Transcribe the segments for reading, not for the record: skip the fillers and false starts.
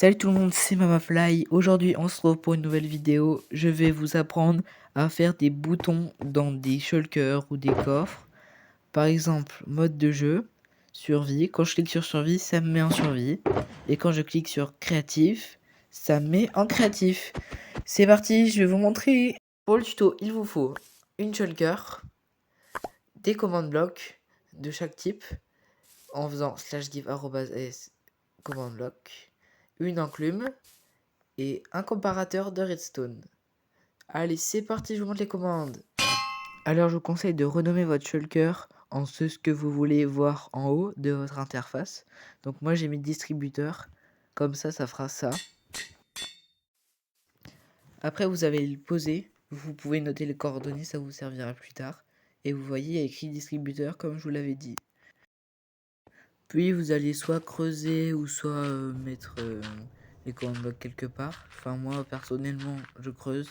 Salut tout le monde, c'est Mamafly. Aujourd'hui, on se retrouve pour une nouvelle vidéo. Je vais vous apprendre à faire des boutons dans des shulkers ou des coffres. Par exemple, mode de jeu, survie. Quand je clique sur survie, ça me met en survie. Et quand je clique sur créatif, ça me met en créatif. C'est parti, je vais vous montrer. Pour le tuto, il vous faut une shulker, des commandes blocs de chaque type, en faisant /give_s command block, une enclume et un comparateur de redstone. Allez, c'est parti, je vous montre les commandes. Alors, je vous conseille de renommer votre shulker en ce que vous voulez voir en haut de votre interface. Donc moi, j'ai mis distributeur. Comme ça fera ça. Après, vous avez le poser. Vous pouvez noter les coordonnées, ça vous servira plus tard. Et vous voyez, il y a écrit distributeur comme je vous l'avais dit. Puis, vous allez soit creuser ou soit mettre les command blocks quelque part. Enfin, moi, personnellement, je creuse.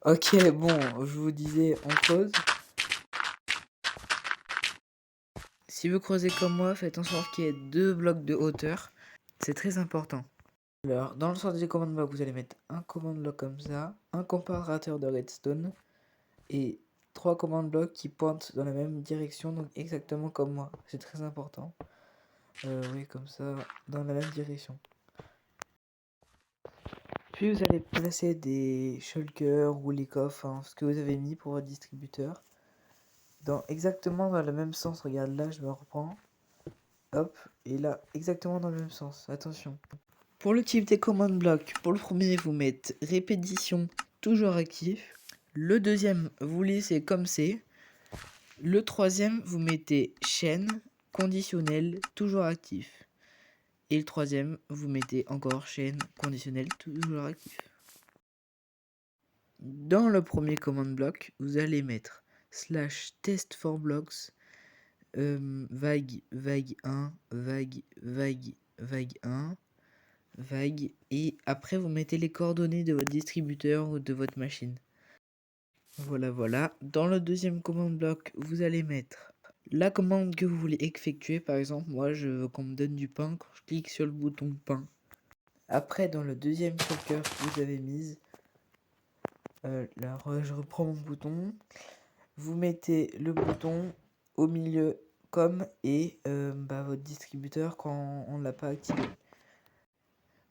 Ok, bon, je vous disais, on creuse. Si vous creusez comme moi, faites en sorte qu'il y ait 2 blocs de hauteur. C'est très important. Alors, dans le sens des command blocks, vous allez mettre un command block comme ça, un comparateur de redstone et 3 command blocks qui pointent dans la même direction, donc exactement comme moi. C'est très important. Oui, comme ça, dans la même direction. Puis vous allez placer des shulkers ou les coffres, hein, ce que vous avez mis pour votre distributeur. Exactement dans le même sens. Regarde là, je me reprends. Hop, et là, exactement dans le même sens. Attention. Pour le type des command blocks, pour le premier, vous mettez répétition toujours actif. Le deuxième, vous laissez comme c'est. Le troisième, vous mettez chaîne conditionnelle toujours actif. Et le troisième, vous mettez encore chaîne conditionnelle toujours actif. Dans le premier command block, vous allez mettre /test for blocks vague 1, vague 1, vague, et après vous mettez les coordonnées de votre distributeur ou de votre machine. Voilà. Dans le deuxième command block, vous allez mettre la commande que vous voulez effectuer. Par exemple, moi je veux qu'on me donne du pain. Quand je clique sur le bouton pain, après dans le deuxième shulker que vous avez mise, là je reprends mon bouton, vous mettez le bouton au milieu comme et votre distributeur quand on ne l'a pas activé.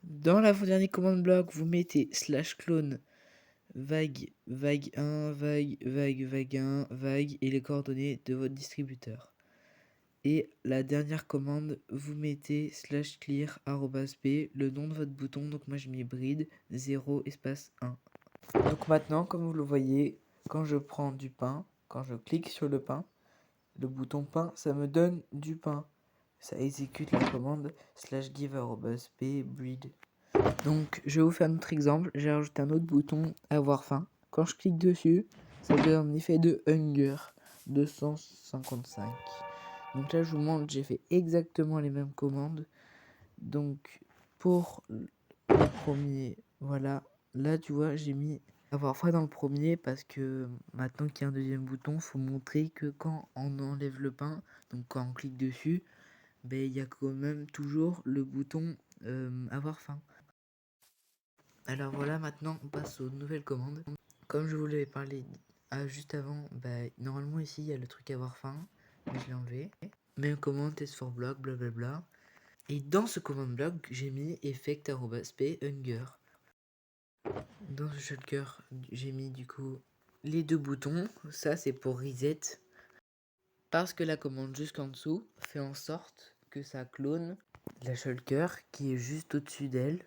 Dans la dernière commande bloc, vous mettez /clone vague 1, vague 1, vague et les coordonnées de votre distributeur. Et la dernière commande, vous mettez /clear @p, le nom de votre bouton. Donc moi j'ai mis bride 0 espace 1. Donc maintenant, comme vous le voyez, quand je prends du pain, quand je clique sur le pain, le bouton pain, ça me donne du pain. Ça exécute la commande /give @p breed. Donc je vais vous faire un autre exemple. J'ai rajouté un autre bouton avoir faim. Quand je clique dessus, ça donne un effet de hunger 255. Donc là je vous montre, j'ai fait exactement les mêmes commandes. Donc pour le premier, voilà, là tu vois j'ai mis avoir faim dans le premier parce que maintenant qu'il y a un deuxième bouton, faut montrer que quand on enlève le pain, donc quand on clique dessus, il y a quand même toujours le bouton avoir faim. Alors voilà, maintenant on passe aux nouvelles commandes. Comme je vous l'avais parlé juste avant, normalement ici il y a le truc avoir faim, mais je l'ai enlevé. Même commande, test for block, blablabla. Et dans ce command block, j'ai mis effect_p hunger. Dans ce shulker, j'ai mis du coup les 2 boutons. Ça c'est pour reset. Parce que la commande jusqu'en dessous fait en sorte que ça clone la shulker qui est juste au-dessus d'elle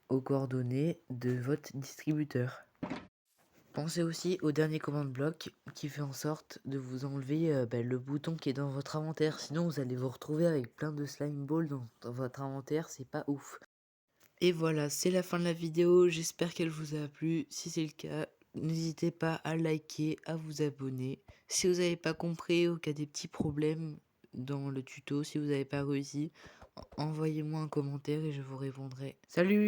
aux coordonnées de votre distributeur. Pensez aussi au dernier command block qui fait en sorte de vous enlever le bouton qui est dans votre inventaire. Sinon vous allez vous retrouver avec plein de slime balls dans votre inventaire, c'est pas ouf. Et voilà, c'est la fin de la vidéo, j'espère qu'elle vous a plu. Si c'est le cas, n'hésitez pas à liker, à vous abonner. Si vous n'avez pas compris ou qu'il y a des petits problèmes dans le tuto, si vous n'avez pas réussi, envoyez-moi un commentaire et je vous répondrai. Salut!